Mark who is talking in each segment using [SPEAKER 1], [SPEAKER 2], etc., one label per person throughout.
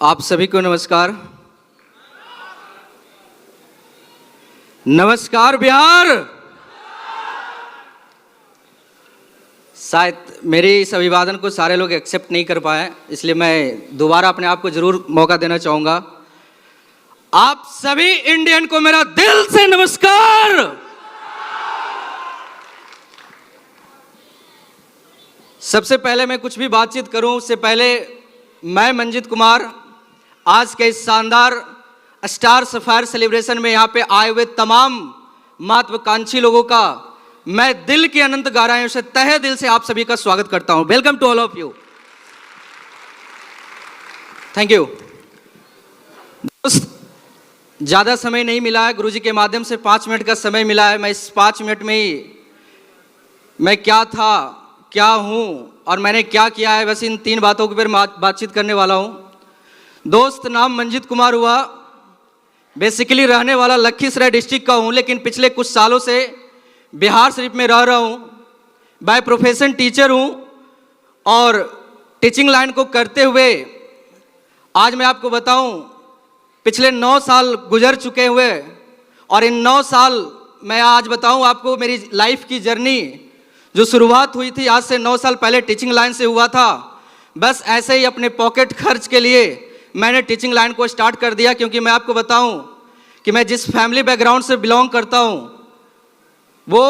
[SPEAKER 1] आप सभी को नमस्कार। नमस्कार बिहार। शायद मेरे इस अभिवादन को सारे लोग एक्सेप्ट नहीं कर पाए, इसलिए मैं दोबारा अपने आप को जरूर मौका देना चाहूंगा। आप सभी इंडियन को मेरा दिल से नमस्कार। सबसे पहले मैं कुछ भी बातचीत करूं उससे पहले मैं मंजित कुमार आज के इस शानदार स्टार सफायर सेलिब्रेशन में यहाँ पे आए हुए तमाम महत्वाकांक्षी लोगों का मैं दिल की अनंत गहराइयों से तहे दिल से आप सभी का स्वागत करता हूं। Welcome to all of you. Thank you. दोस्त, ज़्यादा समय नहीं मिला है, गुरुजी के माध्यम से 5 मिनट का समय मिला है। मैं इस 5 मिनट में ही मैं क्या था, क्या हूं और मैंने क्या किया है, बस इन 3 बातों के ऊपर बातचीत करने वाला हूं। दोस्त, नाम मंजित कुमार हुआ। बेसिकली रहने वाला लखीसराय डिस्ट्रिक्ट का हूँ, लेकिन पिछले कुछ सालों से बिहार शरीफ में रह रहा हूँ। बाय प्रोफेशन टीचर हूँ और टीचिंग लाइन को करते हुए आज मैं आपको बताऊँ पिछले 9 साल गुजर चुके हुए और इन 9 साल मैं आज बताऊँ आपको मेरी लाइफ की जर्नी जो शुरुआत हुई थी आज से 9 साल पहले टीचिंग लाइन से हुआ था। बस ऐसे ही अपने पॉकेट खर्च के लिए मैंने टीचिंग लाइन को स्टार्ट कर दिया, क्योंकि मैं आपको बताऊं कि मैं जिस फैमिली बैकग्राउंड से बिलोंग करता हूं वो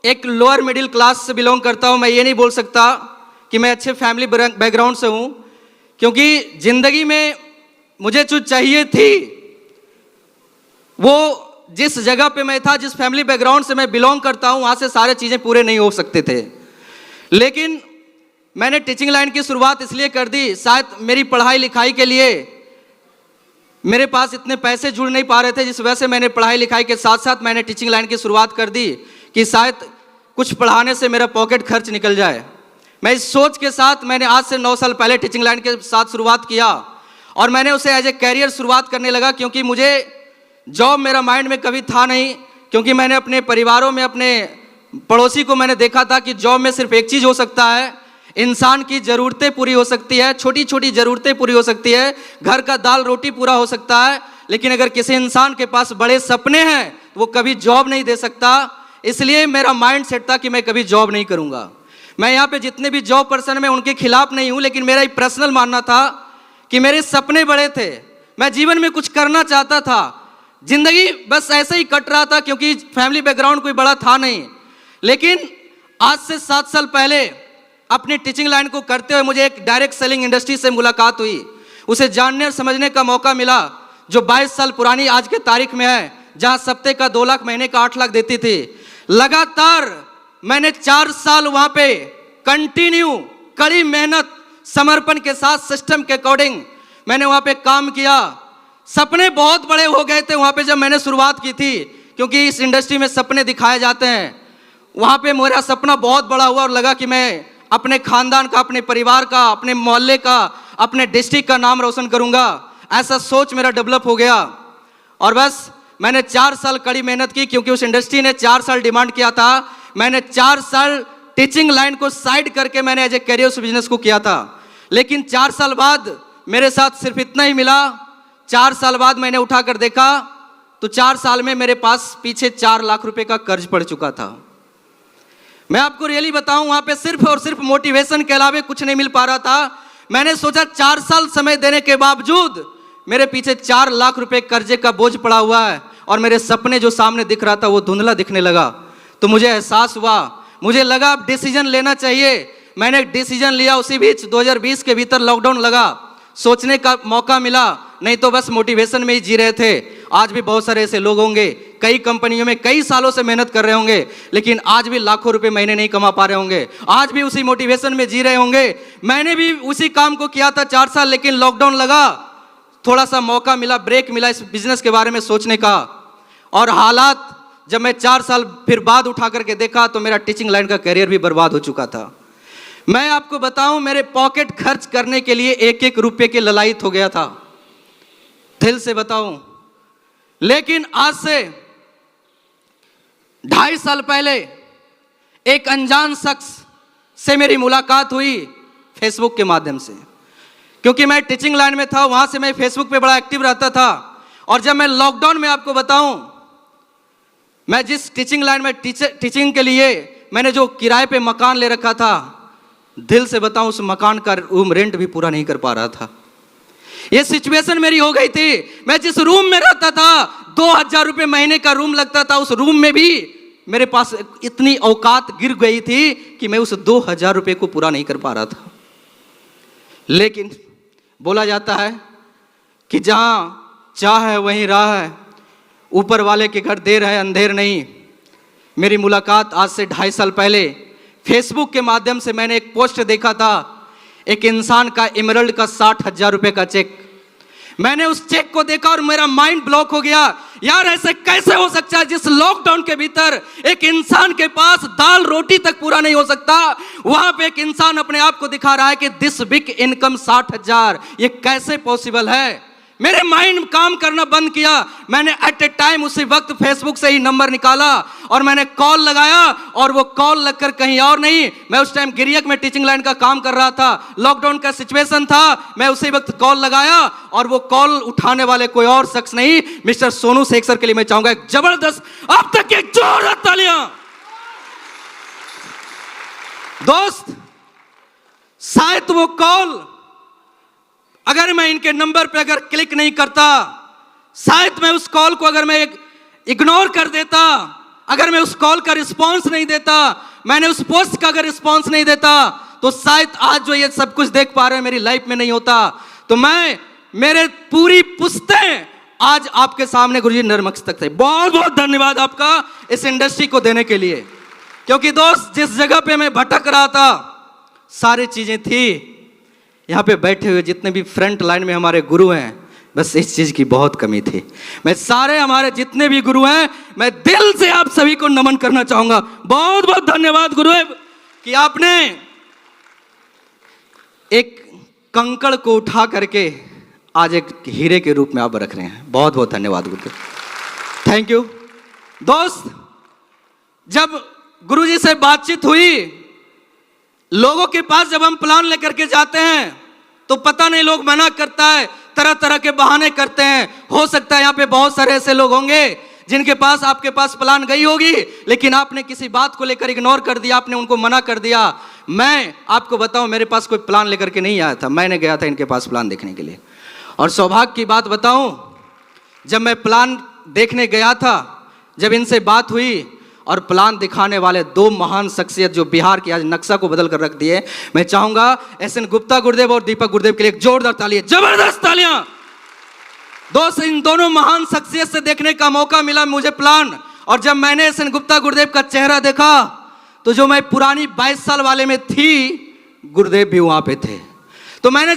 [SPEAKER 1] एक लोअर मिडिल क्लास से बिलोंग करता हूं। मैं ये नहीं बोल सकता कि मैं अच्छे फैमिली बैकग्राउंड से हूं, क्योंकि ज़िंदगी में मुझे जो चाहिए थी वो जिस जगह पे मैं था, जिस फैमिली बैकग्राउंड से मैं बिलोंग करता हूं, वहाँ से सारे चीज़ें पूरे नहीं हो सकते थे। लेकिन मैंने टीचिंग लाइन की शुरुआत इसलिए कर दी, शायद मेरी पढ़ाई लिखाई के लिए मेरे पास इतने पैसे जुड़ नहीं पा रहे थे, जिस वजह से मैंने पढ़ाई लिखाई के साथ साथ मैंने टीचिंग लाइन की शुरुआत कर दी कि शायद कुछ पढ़ाने से मेरा पॉकेट खर्च निकल जाए। मैं इस सोच के साथ मैंने आज से 9 साल पहले टीचिंग लाइन के साथ शुरुआत किया और मैंने उसे एज ए कैरियर शुरुआत करने लगा, क्योंकि मुझे जॉब मेरा माइंड में कभी था नहीं। क्योंकि मैंने अपने परिवारों में अपने पड़ोसी को मैंने देखा था कि जॉब में सिर्फ एक चीज़ हो सकता है, इंसान की ज़रूरतें पूरी हो सकती है, छोटी छोटी ज़रूरतें पूरी हो सकती है, घर का दाल रोटी पूरा हो सकता है, लेकिन अगर किसी इंसान के पास बड़े सपने हैं तो वो कभी जॉब नहीं दे सकता। इसलिए मेरा माइंड सेट था कि मैं कभी जॉब नहीं करूँगा। मैं यहाँ पे जितने भी जॉब पर्सन मैं उनके खिलाफ नहीं हूँ, लेकिन मेरा एक पर्सनल मानना था कि मेरे सपने बड़े थे, मैं जीवन में कुछ करना चाहता था। जिंदगी बस ऐसे ही कट रहा था क्योंकि फैमिली बैकग्राउंड कोई बड़ा था नहीं। लेकिन आज से 7 साल पहले अपनी टीचिंग लाइन को करते हुए मुझे एक डायरेक्ट सेलिंग इंडस्ट्री से मुलाकात हुई, उसे जानने और समझने का मौका मिला, जो 22 साल पुरानी आज के तारीख में है, जहां सप्ते का 2 लाख, महीने का 8 लाख देती थी। लगातार मैंने 4 साल वहां पे कंटिन्यू कड़ी मेहनत समर्पण के साथ सिस्टम के अकॉर्डिंग मैंने वहां पे काम किया। सपने बहुत बड़े हो गए थे वहां पे जब मैंने शुरुआत की थी, क्योंकि इस इंडस्ट्री में सपने दिखाए जाते हैं। वहां पे मेरा सपना बहुत बड़ा हुआ और लगा कि मैं अपने खानदान का, अपने परिवार का, अपने मोहल्ले का, अपने डिस्ट्रिक्ट का नाम रोशन करूंगा। ऐसा सोच मेरा डेवलप हो गया और बस मैंने 4 साल कड़ी मेहनत की, क्योंकि उस इंडस्ट्री ने 4 साल डिमांड किया था। मैंने 4 साल टीचिंग लाइन को साइड करके मैंने एज ए कैरियर बिजनेस को किया था। लेकिन 4 साल बाद मेरे साथ सिर्फ इतना ही मिला। 4 साल बाद मैंने उठाकर देखा तो 4 साल में मेरे पास पीछे 4 लाख रुपए का कर्ज पड़ चुका था। मैं आपको रियली बताऊं, वहां पे सिर्फ और सिर्फ मोटिवेशन के अलावा कुछ नहीं मिल पा रहा था। मैंने सोचा 4 साल समय देने के बावजूद मेरे पीछे 4 लाख रुपए कर्जे का बोझ पड़ा हुआ है और मेरे सपने जो सामने दिख रहा था वो धुंधला दिखने लगा। तो मुझे एहसास हुआ, मुझे लगा अब डिसीजन लेना चाहिए। मैंने एक डिसीजन लिया। उसी बीच 2020 के भीतर लॉकडाउन लगा, सोचने का मौका मिला, नहीं तो बस मोटिवेशन में ही जी रहे थे। आज भी बहुत सारे ऐसे लोग होंगे, कई कंपनियों में कई सालों से मेहनत कर रहे होंगे, लेकिन आज भी लाखों रुपए महीने नहीं कमा पा रहे होंगे, आज भी उसी मोटिवेशन में जी रहे होंगे। मैंने भी उसी काम को किया था 4 साल, लेकिन लॉकडाउन लगा, थोड़ा सा मौका मिला, ब्रेक मिला इस बिजनेस के बारे में सोचने का। और हालात जब मैं 4 साल फिर बाद उठा करके देखा तो मेरा टीचिंग लाइन का करियर भी बर्बाद हो चुका था। मैं आपको बताऊं, मेरे पॉकेट खर्च करने के लिए 1-1 रुपये के ललायत हो गया था, दिल से बताऊं। लेकिन आज से 2.5 साल पहले एक अनजान शख्स से मेरी मुलाकात हुई फेसबुक के माध्यम से। क्योंकि मैं टीचिंग लाइन में था, वहां से मैं फेसबुक पे बड़ा एक्टिव रहता था। और जब मैं लॉकडाउन में आपको बताऊं, मैं जिस टीचिंग लाइन में टीचिंग के लिए मैंने जो किराए पे मकान ले रखा था, दिल से बताऊं उस मकान का रूम रेंट भी पूरा नहीं कर पा रहा था। ये सिचुएशन मेरी हो गई थी। मैं जिस रूम में रहता था 2000 रुपये महीने का रूम लगता था, उस रूम में भी मेरे पास इतनी औकात गिर गई थी कि मैं उस 2000 रुपये को पूरा नहीं कर पा रहा था। लेकिन बोला जाता है कि जहां चाह है वहीं राह है, ऊपर वाले के घर देर है अंधेर नहीं। मेरी मुलाकात आज से 2.5 साल पहले फेसबुक के माध्यम से मैंने एक पोस्ट देखा था, एक इंसान का इमरल्ड का 60,000 रुपये का चेक। मैंने उस चेक को देखा और मेरा माइंड ब्लॉक हो गया। यार ऐसे कैसे हो सकता है, जिस लॉकडाउन के भीतर एक इंसान के पास दाल रोटी तक पूरा नहीं हो सकता, वहां पे एक इंसान अपने आप को दिखा रहा है कि दिस बिग इनकम 60,000, ये कैसे पॉसिबल है। मेरे माइंड काम करना बंद किया। मैंने एट ए टाइम उसी वक्त फेसबुक से ही नंबर निकाला और मैंने कॉल लगाया, और वो कॉल लगकर कहीं और नहीं, मैं उस टाइम गिरियक में टीचिंग लाइन का काम कर रहा था, लॉकडाउन का सिचुएशन था। मैं उसी वक्त कॉल लगाया और वो कॉल उठाने वाले कोई और शख्स नहीं, मिस्टर सोनू शेख सर के लिए मैं चाहूंगा एक जबरदस्त अब तक एक जोरदार तालियां। दोस्त, शायद वो कॉल अगर मैं इनके नंबर पे अगर क्लिक नहीं करता, शायद मैं उस कॉल को अगर मैं इग्नोर कर देता, अगर मैं उस कॉल का रिस्पांस नहीं देता, मैंने उस पोस्ट का अगर रिस्पांस नहीं देता, तो शायद आज जो ये सब कुछ देख पा रहे हैं मेरी लाइफ में नहीं होता। तो मैं, मेरे पूरी पुश्तें आज आपके सामने गुरुजी नतमस्तक थे। बहुत बहुत धन्यवाद आपका इस इंडस्ट्री को देने के लिए। क्योंकि दोस्त, जिस जगह पे मैं भटक रहा था सारी चीजें थी, यहाँ पे बैठे हुए जितने भी फ्रंट लाइन में हमारे गुरु हैं, बस इस चीज की बहुत कमी थी। मैं सारे हमारे जितने भी गुरु हैं, मैं दिल से आप सभी को नमन करना चाहूंगा। बहुत बहुत धन्यवाद गुरु कि आपने एक कंकड़ को उठा करके आज एक हीरे के रूप में आप रख रहे हैं। बहुत बहुत धन्यवाद गुरुदेव, थैंक यू। दोस्त, जब गुरुजी से बातचीत हुई, लोगों के पास जब हम प्लान लेकर के जाते हैं तो पता नहीं लोग मना करता है, तरह तरह के बहाने करते हैं। हो सकता है यहाँ पे बहुत सारे ऐसे लोग होंगे जिनके पास आपके पास प्लान गई होगी, लेकिन आपने किसी बात को लेकर इग्नोर कर दिया, आपने उनको मना कर दिया। मैं आपको बताऊं, मेरे पास कोई प्लान लेकर के नहीं आया था, मैंने गया था इनके पास प्लान देखने के लिए। और सौभाग्य की बात बताऊं, जब मैं प्लान देखने गया था, जब इनसे बात हुई और प्लान दिखाने वाले 2 महान शख्सियत जो बिहार की आज नक्शा को बदल कर रख दिए, मैं चाहूंगा एसएन गुप्ता गुरुदेव और दीपक गुरुदेव के लिए एक जोरदार तालियां, जबरदस्त तालियां। दोस्त, इन दोनों महान शख्सियत से देखने का मौका मिला मुझे प्लान, और जब मैंने एसएन गुप्ता गुरुदेव का चेहरा देखा तो जो मैं पुरानी 22 साल वाले में थी, गुरुदेव भी वहां पे थे। तो मैंने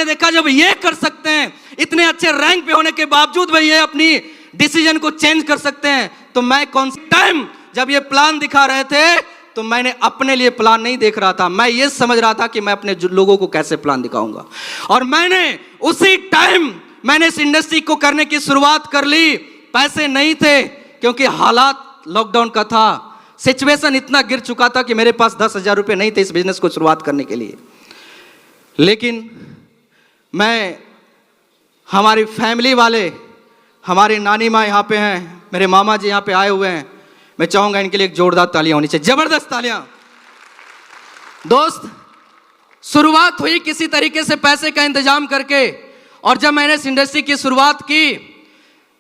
[SPEAKER 1] देखा जब ये कर सकते हैं, इतने अच्छे रैंक पे होने के बावजूद भाई ये अपनी डिसीजन को चेंज कर सकते हैं, तो मैं कौन सी टाइम जब ये प्लान दिखा रहे थे तो मैंने अपने लिए प्लान नहीं देख रहा था, मैं ये समझ रहा था कि मैं अपने लोगों को कैसे प्लान दिखाऊंगा। और मैंने उसी टाइम मैंने इस इंडस्ट्री को करने की शुरुआत कर ली। पैसे नहीं थे क्योंकि हालात लॉकडाउन का था, सिचुएशन इतना गिर चुका था कि मेरे पास 10,000 रुपये नहीं थे इस बिजनेस को शुरुआत करने के लिए। लेकिन मैं, हमारी फैमिली वाले, हमारी नानी माँ यहाँ पे हैं, मेरे मामा जी यहाँ पे आए हुए हैं, मैं चाहूंगा इनके लिए एक जोरदार तालियां होनी चाहिए, जबरदस्त तालियां। दोस्त, शुरुआत हुई किसी तरीके से पैसे का इंतजाम करके, और जब मैंने इस इंडस्ट्री की शुरुआत की,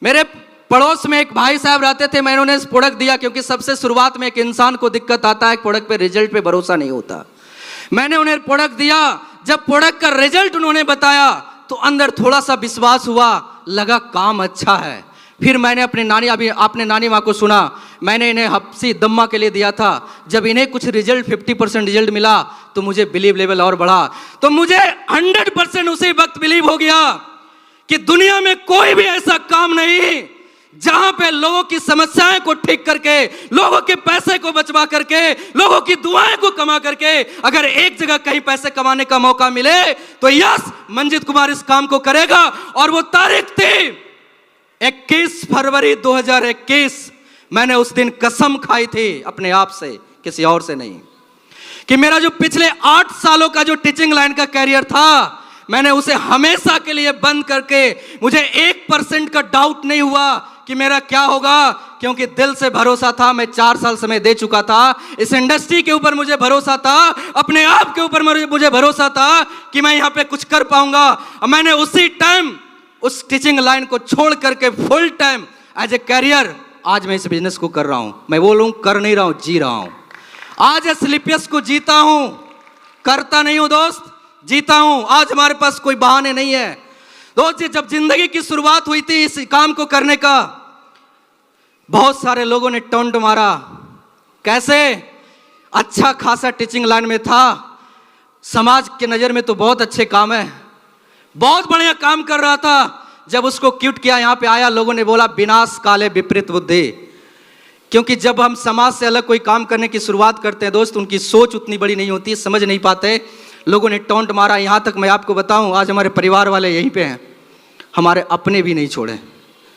[SPEAKER 1] मेरे पड़ोस में एक भाई साहब रहते थे, मैंने उन्हें प्रोडक्ट दिया, क्योंकि सबसे शुरुआत में एक इंसान को दिक्कत आता है, प्रोडक्ट पे रिजल्ट पे भरोसा नहीं होता। मैंने उन्हें प्रोडक्ट दिया, जब प्रोडक्ट का रिजल्ट उन्होंने बताया तो अंदर थोड़ा सा विश्वास हुआ, लगा काम अच्छा है। फिर मैंने अपने नानी, अभी आपने नानी माँ को सुना, मैंने इन्हें हफ्सी दम्मा के लिए दिया था। जब इन्हें कुछ रिजल्ट 50% रिजल्ट मिला तो मुझे बिलीव लेवल और बढ़ा, तो मुझे 100% उसी वक्त बिलीव हो गया कि दुनिया में कोई भी ऐसा काम नहीं जहां पे लोगों की समस्याएं को ठीक करके, लोगों के पैसे को बचवा करके, लोगों की दुआएं को कमा करके अगर एक जगह कहीं पैसे कमाने का मौका मिले तो यस, मंजीत कुमार इस काम को करेगा। और वो तारीख थी 21 फरवरी 2021। मैंने उस दिन कसम खाई थी अपने आप से, किसी और से नहीं, कि मेरा जो पिछले 8 सालों का जो टीचिंग लाइन का कैरियर था, मैंने उसे हमेशा के लिए बंद करके मुझे 1% का डाउट नहीं हुआ कि मेरा क्या होगा, क्योंकि दिल से भरोसा था। मैं 4 साल समय दे चुका था, इस इंडस्ट्री के ऊपर मुझे भरोसा था, अपने आप के ऊपर मुझे भरोसा था कि मैं यहाँ पे कुछ कर पाऊंगा। और मैंने उसी टाइम उस टीचिंग लाइन को छोड़ करके full time as a career आज मैं इस बिजनेस को कर रहा हूं। मैं बोलूं कर नहीं रहा हूं, जी रहा हूं। आज एसलीपियस को जीता हूं, करता नहीं हूं दोस्त, जीता हूं। आज हमारे पास कोई बहाने नहीं है दोस्त। जब जिंदगी की शुरुआत हुई थी इस काम को करने का, बहुत सारे लोगों ने टोंट मारा। कैसे? अच्छा खासा टीचिंग लाइन में था, समाज के नजर में तो बहुत अच्छे काम है, बहुत बढ़िया काम कर रहा था। जब उसको क्यूट किया, यहाँ पे आया, लोगों ने बोला विनाश काले विपरीत बुद्धि। क्योंकि जब हम समाज से अलग कोई काम करने की शुरुआत करते हैं दोस्त, उनकी सोच उतनी बड़ी नहीं होती, समझ नहीं पाते। लोगों ने टोंट मारा। यहाँ तक मैं आपको बताऊं, आज हमारे परिवार वाले यहीं पे हैं, हमारे अपने भी नहीं छोड़े।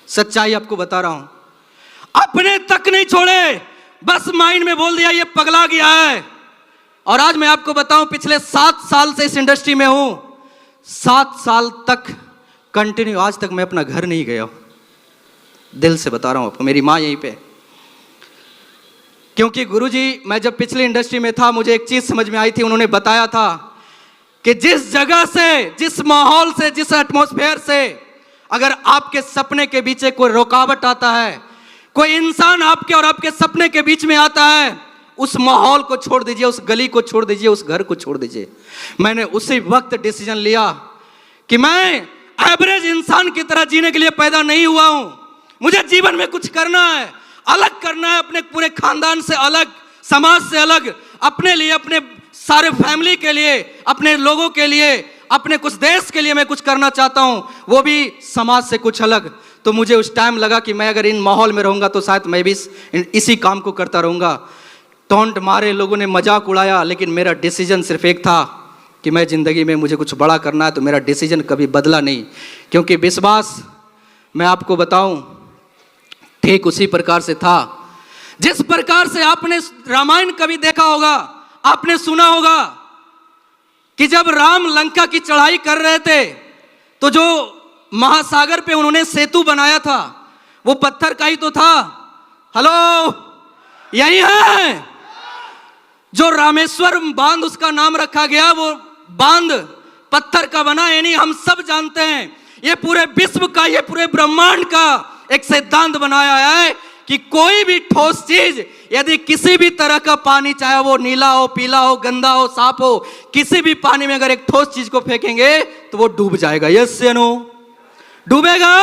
[SPEAKER 1] सच्चाई आपको बता रहा हूं, अपने तक नहीं छोड़े। बस माइंड में बोल दिया ये पगला गया है। और आज मैं आपको बताऊं, पिछले 7 साल से इस इंडस्ट्री में हूं, 7 साल तक कंटिन्यू, आज तक मैं अपना घर नहीं गया। दिल से बता रहा हूं आपको, मेरी माँ यहीं पे। क्योंकि गुरुजी, मैं जब पिछली इंडस्ट्री में था, मुझे एक चीज समझ में आई थी। उन्होंने बताया था कि जिस जगह से, जिस माहौल से, जिस एटमॉस्फेयर से अगर आपके सपने के बीच कोई रुकावट आता है, कोई इंसान आपके और आपके सपने के बीच में आता है, उस माहौल को छोड़ दीजिए, उस गली को छोड़ दीजिए, उस घर को छोड़ दीजिए। मैंने उसी वक्त डिसीजन लिया कि मैं एवरेज इंसान की तरह जीने के लिए पैदा नहीं हुआ हूं। मुझे जीवन में कुछ करना है, अलग करना है, अपने पूरे खानदान से अलग, समाज से अलग, अपने लिए, अपने सारे फैमिली के लिए, अपने लोगों के लिए, अपने कुछ देश के लिए मैं कुछ करना चाहता हूं, वो भी समाज से कुछ अलग। तो मुझे उस टाइम लगा कि मैं अगर इन माहौल में रहूंगा तो शायद मैं भी इसी काम को करता रहूंगा। टोंट मारे, लोगों ने मजाक उड़ाया, लेकिन मेरा डिसीजन सिर्फ एक था कि मैं जिंदगी में मुझे कुछ बड़ा करना है। तो मेरा डिसीजन कभी बदला नहीं, क्योंकि विश्वास, मैं आपको बताऊं, ठीक उसी प्रकार से था जिस प्रकार से आपने रामायण कभी देखा होगा, आपने सुना होगा कि जब राम लंका की चढ़ाई कर रहे थे तो जो महासागर पे उन्होंने सेतु बनाया था वो पत्थर का ही तो था। हेलो, यही है जो रामेश्वर बांध उसका नाम रखा गया, वो बांध पत्थर का बना। यानी हम सब जानते हैं, ये पूरे विश्व का, ये पूरे ब्रह्मांड का एक सिद्धांत बनाया है कि कोई भी ठोस चीज, यदि किसी भी तरह का पानी, चाहे वो नीला हो, पीला हो, गंदा हो, साफ हो, किसी भी पानी में अगर एक ठोस चीज को फेंकेंगे तो वो डूब जाएगा। यस या नो? डूबेगा।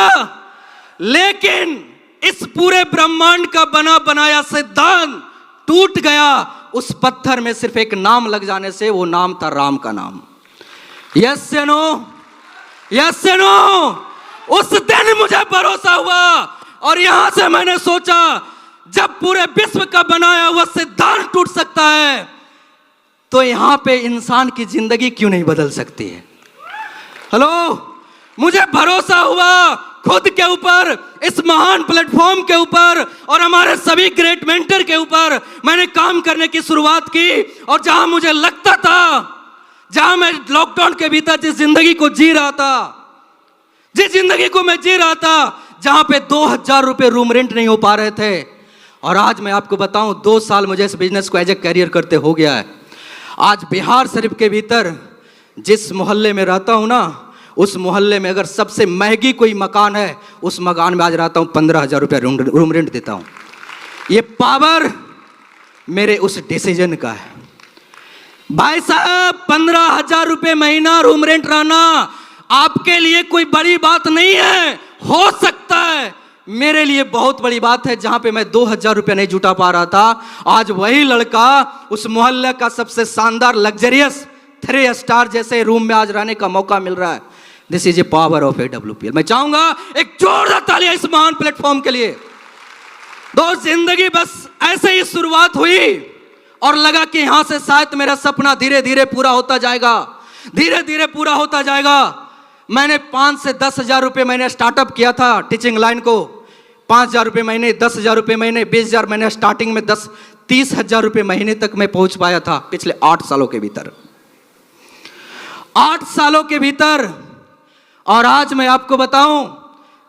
[SPEAKER 1] लेकिन इस पूरे ब्रह्मांड का बना बनाया सिद्धांत टूट गया उस पत्थर में सिर्फ एक नाम लग जाने से। वो नाम था राम का नाम। यस या नो? यस या नो? उस दिन मुझे भरोसा हुआ और यहां से मैंने सोचा, जब पूरे विश्व का बनाया हुआ सिद्धांत टूट सकता है तो यहां पे इंसान की जिंदगी क्यों नहीं बदल सकती है? हेलो, मुझे भरोसा हुआ खुद के ऊपर, इस महान प्लेटफॉर्म के ऊपर और हमारे सभी ग्रेट मेंटर के ऊपर मैंने काम करने की शुरुआत की। और जहां मुझे लगता था, जहां मैं लॉकडाउन के भीतर जिस जिंदगी को जी रहा था, जिस जिंदगी को मैं जी रहा था, जहां पे 2000 रुपए रूम रेंट नहीं हो पा रहे थे, और आज मैं आपको बताऊं 2 साल मुझे इस बिजनेस को एज ए कैरियर करते हो गया है। आज बिहार शरीफ के भीतर जिस मोहल्ले में रहता हूं ना, उस मोहल्ले में अगर सबसे महंगी कोई मकान है, उस मकान में आज रहता हूं, 15,000 रुपया रूम रेंट देता हूं। ये पावर मेरे उस डिसीजन का है। भाई साहब, 15,000 रुपये महीना रूम रेंट रहना आपके लिए कोई बड़ी बात नहीं है। हो सकता है मेरे लिए बहुत बड़ी बात है। जहां पे मैं 2,000 रुपये नहीं जुटा पा रहा था, आज वही लड़का उस मोहल्ले का सबसे शानदार लग्जरियस 3 स्टार जैसे रूम में आज रहने का मौका मिल रहा है। This is a power of AWPL। मैं चाहूंगा एक जोरदार तालियां इस महान प्लेटफॉर्म के लिए। दोस्त, जिंदगी बस ऐसे ही शुरुआत हुई और लगा कि यहां से शायद मेरा सपना धीरे धीरे पूरा होता जाएगा, धीरे धीरे पूरा होता जाएगा। मैंने 5 से 10,000 रुपये मैंने स्टार्टअप किया था टीचिंग लाइन को। 5,000 रुपये महीने, 10,000 रुपये महीने, 20,000 मैंने स्टार्टिंग में 30,000 रुपये महीने तक मैं पहुंच पाया था पिछले 8 सालों के भीतर। 8 सालों के भीतर, और आज मैं आपको बताऊं,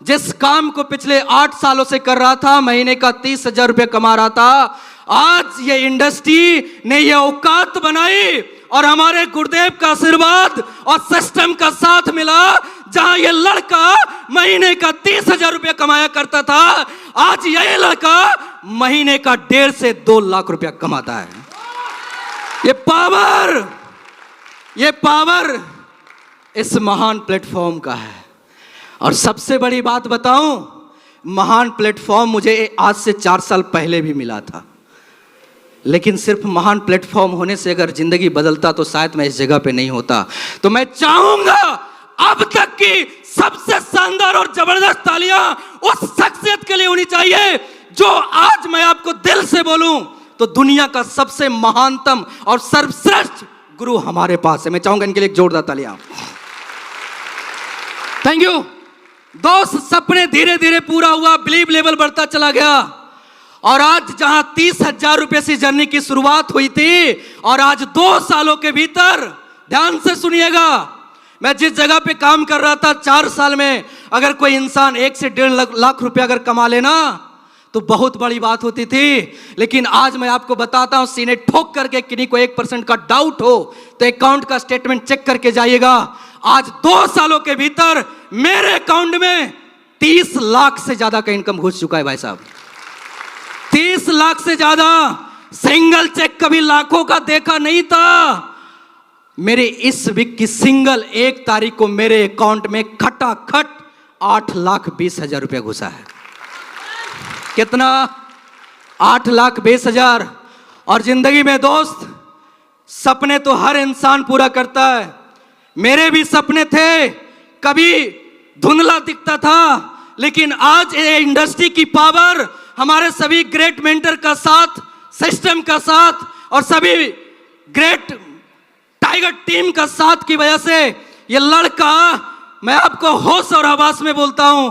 [SPEAKER 1] जिस काम को पिछले 8 सालों से कर रहा था, महीने का 30,000 रुपये कमा रहा था, आज ये इंडस्ट्री ने ये औकात बनाई और हमारे गुरुदेव का आशीर्वाद और सिस्टम का साथ मिला। जहां ये लड़का महीने का 30,000 रुपये कमाया करता था, आज यही लड़का महीने का 1.5 से 2 लाख रुपया कमाता है। ये पावर इस महान प्लेटफॉर्म का है। और सबसे बड़ी बात बताऊं, महान प्लेटफॉर्म मुझे आज से 4 साल पहले भी मिला था, लेकिन सिर्फ महान प्लेटफॉर्म होने से अगर जिंदगी बदलता तो शायद मैं इस जगह पे नहीं होता। तो मैं चाहूंगा अब तक की सबसे शानदार और जबरदस्त तालियां उस शख्सियत के लिए होनी चाहिए जो आज मैं आपको दिल से बोलूं तो दुनिया का सबसे महानतम और सर्वश्रेष्ठ गुरु हमारे पास है। मैं चाहूंगा इनके लिए एक जोरदार तालियां। थैंक यू दोस्त। सपने धीरे धीरे पूरा हुआ, बिलीव लेवल बढ़ता चला गया, और आज जहां 30,000 रुपए से जर्नी की शुरुआत हुई थी, और आज 2 सालों के भीतर, ध्यान से सुनिएगा, मैं जिस जगह पे काम कर रहा था 4 साल में, अगर कोई इंसान 1 से 1.5 लाख रुपया अगर कमा लेना तो बहुत बड़ी बात होती थी। लेकिन आज मैं आपको बताता हूं, सीने ठोक करके किन्हीं को 1% का डाउट हो तो अकाउंट का स्टेटमेंट चेक करके जाइएगा। आज 2 सालों के भीतर मेरे अकाउंट में 30 लाख से ज्यादा का इनकम घुस चुका है भाई साहब। 30 लाख से ज्यादा। सिंगल चेक कभी लाखों का देखा नहीं था। मेरे इस वीक की सिंगल 1 तारीख को मेरे अकाउंट में खटाखट 8,20,000 रुपया घुसा है। कितना? 8,20,000। और जिंदगी में दोस्त, सपने तो हर इंसान पूरा करता है। मेरे भी सपने थे, कभी धुंधला दिखता था, लेकिन आज ये इंडस्ट्री की पावर, हमारे सभी ग्रेट मेंटर का साथ, सिस्टम का साथ और सभी ग्रेट टाइगर टीम का साथ की वजह से ये लड़का, मैं आपको होश और हवास में बोलता हूं,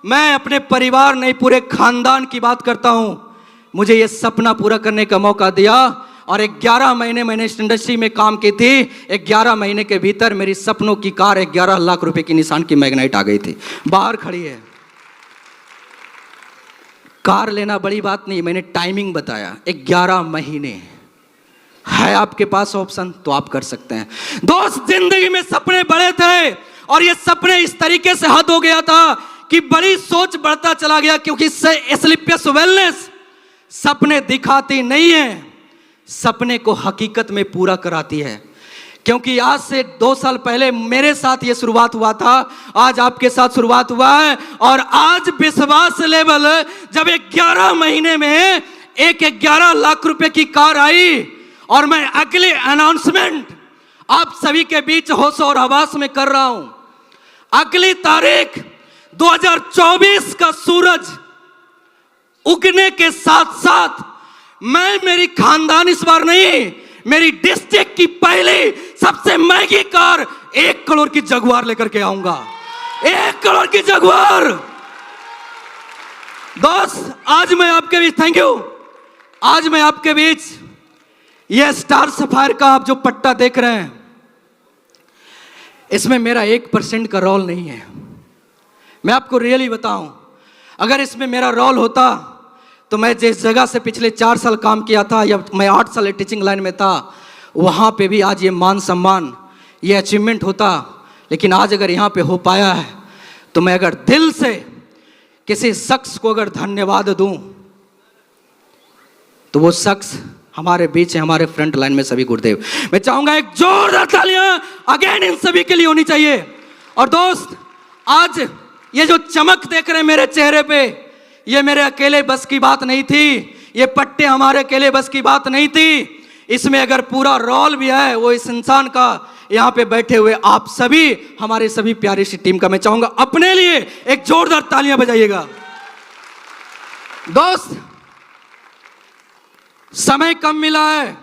[SPEAKER 1] मैं अपने परिवार नहीं पूरे खानदान की बात करता हूं, मुझे ये सपना पूरा करने का मौका दिया। और 11 महीने मैंने इस इंडस्ट्री में काम की थी। 11 महीने के भीतर मेरी सपनों की कार 11 लाख रुपए की निशान की मैग्नाइट आ गई थी, बाहर खड़ी है। कार लेना बड़ी बात नहीं, मैंने टाइमिंग बताया। 11 महीने है आपके पास ऑप्शन तो आप कर सकते हैं। दोस्त, जिंदगी में सपने बड़े थे और ये सपने इस तरीके से हद हो गया था कि बड़ी सोच बढ़ता चला गया, क्योंकि स्लीपियस वेलनेस सपने दिखाती नहीं है, सपने को हकीकत में पूरा कराती है। क्योंकि आज से 2 साल पहले मेरे साथ ये शुरुआत हुआ था, आज आपके साथ शुरुआत हुआ है। और आज विश्वास लेवल जब 11 महीने में 11 लाख रुपए की कार आई, और मैं अगले अनाउंसमेंट आप सभी के बीच होश और हवास में कर रहा हूं। अगली तारीख 2024 का सूरज उगने के साथ साथ मैं, मेरी खानदान इस बार नहीं, मेरी डिस्ट्रिक्ट की पहली सबसे महंगी कार 1 करोड़ की जगुआर लेकर के आऊंगा। 1 करोड़ की जगुआर। दोस्त, आज मैं आपके बीच, थैंक यू, आज मैं आपके बीच ये स्टार सफायर का आप जो पट्टा देख रहे हैं, इसमें मेरा 1% का रोल नहीं है। मैं आपको रियली बताऊं, अगर इसमें मेरा रोल होता तो मैं जिस जगह से पिछले 4 साल काम किया था, या मैं 8 साल टीचिंग लाइन में था, वहाँ पे भी आज ये मान सम्मान, ये अचीवमेंट होता। लेकिन आज अगर यहाँ पे हो पाया है तो मैं अगर दिल से किसी शख्स को अगर धन्यवाद दूं तो वो शख्स हमारे बीच है, हमारे फ्रंट लाइन में सभी गुरुदेव। मैं चाहूंगा एक जोरदार तालियां अगेन इन सभी के लिए होनी चाहिए। और दोस्त, आज ये जो चमक देख रहे हैं मेरे चेहरे पे, ये मेरे अकेले बस की बात नहीं थी, ये पट्टे हमारे अकेले बस की बात नहीं थी। इसमें अगर पूरा रोल भी है वो इस इंसान का, यहाँ पे बैठे हुए आप सभी, हमारे सभी प्यारी सी टीम का। मैं चाहूंगा अपने लिए एक जोरदार तालियां बजाइएगा। दोस्त, समय कम मिला है,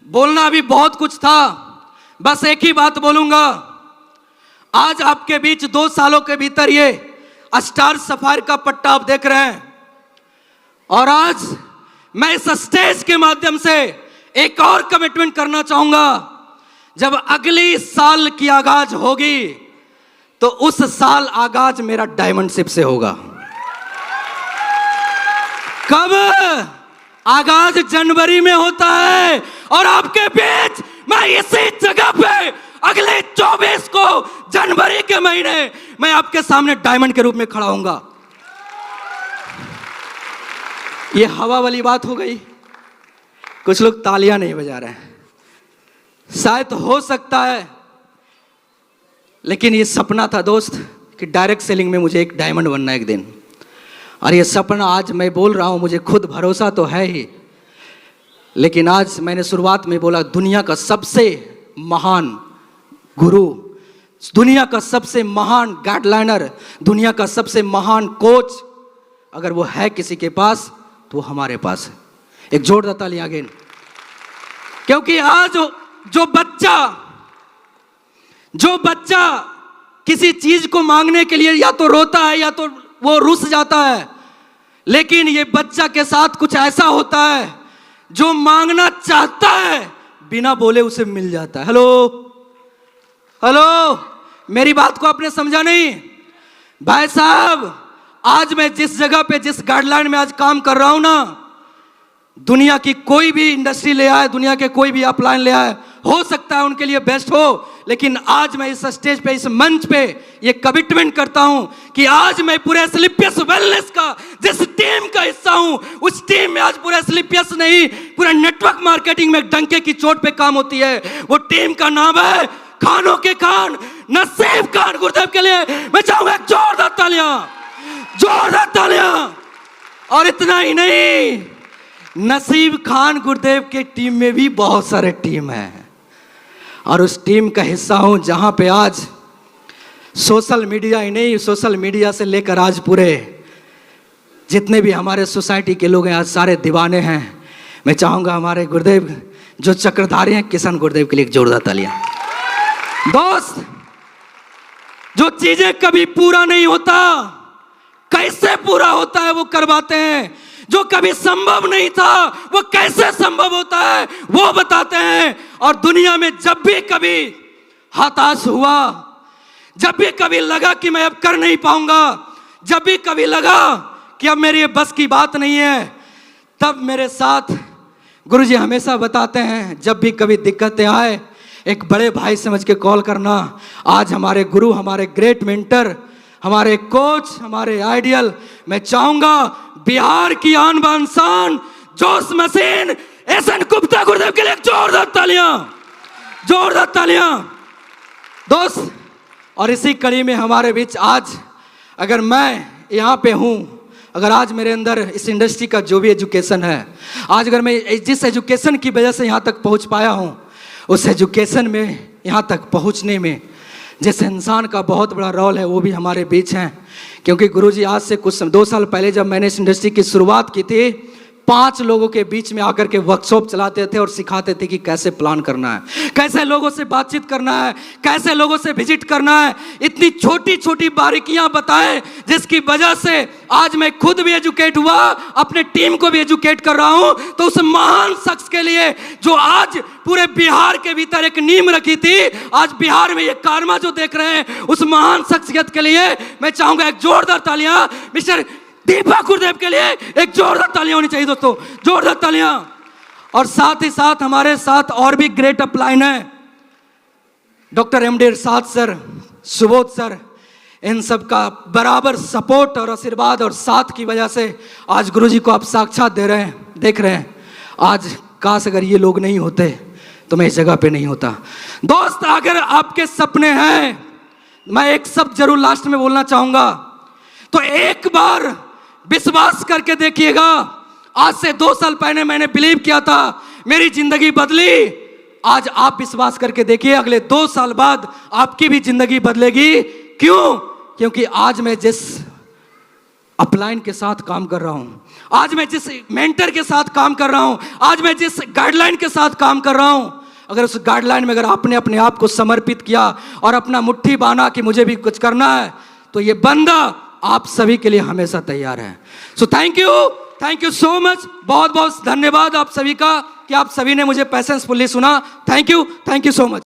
[SPEAKER 1] बोलना अभी बहुत कुछ था, बस एक ही बात बोलूंगा। आज आपके बीच 2 सालों के भीतर ये स्टार सफायर का पट्टा आप देख रहे हैं, और आज मैं इस स्टेज के माध्यम से एक और कमिटमेंट करना चाहूंगा। जब अगली साल की आगाज होगी तो उस साल आगाज मेरा डायमंड शिप से होगा। कब? आगाज जनवरी में होता है और आपके बीच मैं इसी जगह पे अगले 24 को जनवरी के महीने मैं आपके सामने डायमंड के रूप में खड़ा होऊंगा। ये हवा वाली बात हो गई। कुछ लोग तालियां नहीं बजा रहे हैं, शायद हो सकता है, लेकिन ये सपना था दोस्त कि डायरेक्ट सेलिंग में मुझे एक डायमंड बनना एक दिन। और ये सपना आज मैं बोल रहा हूं, मुझे खुद भरोसा तो है ही, लेकिन आज मैंने शुरुआत में बोला दुनिया का सबसे महान गुरु, दुनिया का सबसे महान गाइडलाइनर, दुनिया का सबसे महान कोच अगर वो है किसी के पास तो वो हमारे पास है। एक जोरदार ताली अगेन। क्योंकि आज जो बच्चा किसी चीज को मांगने के लिए या तो रोता है या तो वो रुस जाता है, लेकिन ये बच्चा के साथ कुछ ऐसा होता है जो मांगना चाहता है बिना बोले उसे मिल जाता है। हेलो, मेरी बात को आपने समझा नहीं? भाई साहब, आज मैं जिस जगह पे जिस गाइडलाइन में आज काम कर रहा हूं ना, दुनिया की कोई भी इंडस्ट्री ले आए, दुनिया के कोई भी अपलाइन ले आए, हो सकता है उनके लिए बेस्ट हो, लेकिन आज मैं इस स्टेज पे, इस मंच पे ये कमिटमेंट करता हूं कि आज मैं पूरे एस्क्लेपियस वेलनेस का जिस टीम का हिस्सा हूं, उस टीम में आज पूरे एस्क्लेपियस नहीं, पूरा नेटवर्क मार्केटिंग में डंके की चोट पे काम होती है। वो टीम का नाम है खानों के खान, नसीब खान गुरुदेव के लिए मैं चाहूंगा जोरदार तालियां, जोरदार तालियां। और इतना ही नहीं, नसीब खान गुरुदेव के टीम में भी बहुत सारे टीम हैं और उस टीम का हिस्सा हूं जहां पे आज सोशल मीडिया ही नहीं, सोशल मीडिया से लेकर आज पूरे जितने भी हमारे सोसाइटी के लोग हैं आज सारे दीवाने हैं। मैं चाहूंगा हमारे गुरुदेव जो चक्रधारी हैं किशन गुरुदेव के लिए एक जोरदार तालियां। दोस्त, जो चीजें कभी पूरा नहीं होता कैसे पूरा होता है वो करवाते हैं, जो कभी संभव नहीं था वो कैसे संभव होता है वो बताते हैं। और दुनिया में जब भी कभी हताश हुआ, जब भी कभी लगा कि मैं अब कर नहीं पाऊंगा, जब भी कभी लगा कि अब मेरी बस की बात नहीं है, तब मेरे साथ गुरुजी हमेशा बताते हैं जब भी कभी दिक्कतें आए एक बड़े भाई समझ के कॉल करना। आज हमारे गुरु, हमारे ग्रेट मेंटर, हमारे कोच, हमारे आइडियल, मैं चाहूंगा बिहार की आन बान शान जोश मशीन एसएन गुप्ता गुरुदेव के लिए जोरदार तालियां, जोरदार तालियां। दोस्त, और इसी कड़ी में हमारे बीच आज अगर मैं यहाँ पे हूँ, अगर आज मेरे अंदर इस इंडस्ट्री का जो भी एजुकेशन है, आज अगर मैं जिस एजुकेशन की वजह से यहाँ तक पहुँच पाया हूँ, उस एजुकेशन में यहाँ तक पहुँचने में जिस इंसान का बहुत बड़ा रोल है वो भी हमारे बीच हैं। क्योंकि गुरुजी आज से कुछ 2 साल पहले जब मैंने इस इंडस्ट्री की शुरुआत की थी, 5 लोगों के बीच में आकर के वर्कशॉप चलाते थे और सिखाते थे कि कैसे प्लान करना है, कैसे लोगों से बातचीत करना है, कैसे लोगों से विजिट करना है। इतनी छोटी छोटी बारीकियां बताएं जिसकी वजह से आज मैं खुद भी एजुकेट हुआ, अपने टीम को भी एजुकेट कर रहा हूं। तो उस महान शख्स के लिए जो आज पूरे बिहार के भीतर एक नींव रखी थी, आज बिहार में ये कारनामा जो देख रहे हैं, उस महान शख्सियत के लिए मैं चाहूंगा एक जोरदार तालियां मिस्टर दीपक गुरुदेव के लिए एक जोरदार तालियां होनी चाहिए दोस्तों, जोरदार तालियां। और साथ ही साथ हमारे साथ और भी ग्रेट अपलाइन है, डॉक्टर एमडी इरशाद सर, सुबोध सर, इन सब का बराबर सपोर्ट और आशीर्वाद और साथ की वजह से आज गुरुजी को आप साक्षात दे रहे हैं, देख रहे हैं। आज काश अगर ये लोग नहीं होते तो मैं इस जगह पे नहीं होता। दोस्त, अगर आपके सपने हैं, मैं एक शब्द जरूर लास्ट में बोलना चाहूंगा, तो एक बार विश्वास करके देखिएगा। आज से 2 साल पहले मैंने बिलीव किया था, मेरी जिंदगी बदली। आज आप विश्वास करके देखिए, अगले 2 साल बाद आपकी भी जिंदगी बदलेगी। क्यों? क्योंकि आज मैं जिस अपलाइन के साथ काम कर रहा हूं, आज मैं जिस मेंटर के साथ काम कर रहा हूं, आज मैं जिस गाइडलाइन के साथ काम कर रहा हूं, अगर उस गाइडलाइन में अगर आपने अपने आप को समर्पित किया और अपना मुट्ठी बांधा कि मुझे भी कुछ करना है, तो ये बंदा आप सभी के लिए हमेशा तैयार है। So thank you so much. बहुत बहुत धन्यवाद आप सभी का कि आप सभी ने मुझे पेशेंसफुली सुना। Thank you so much.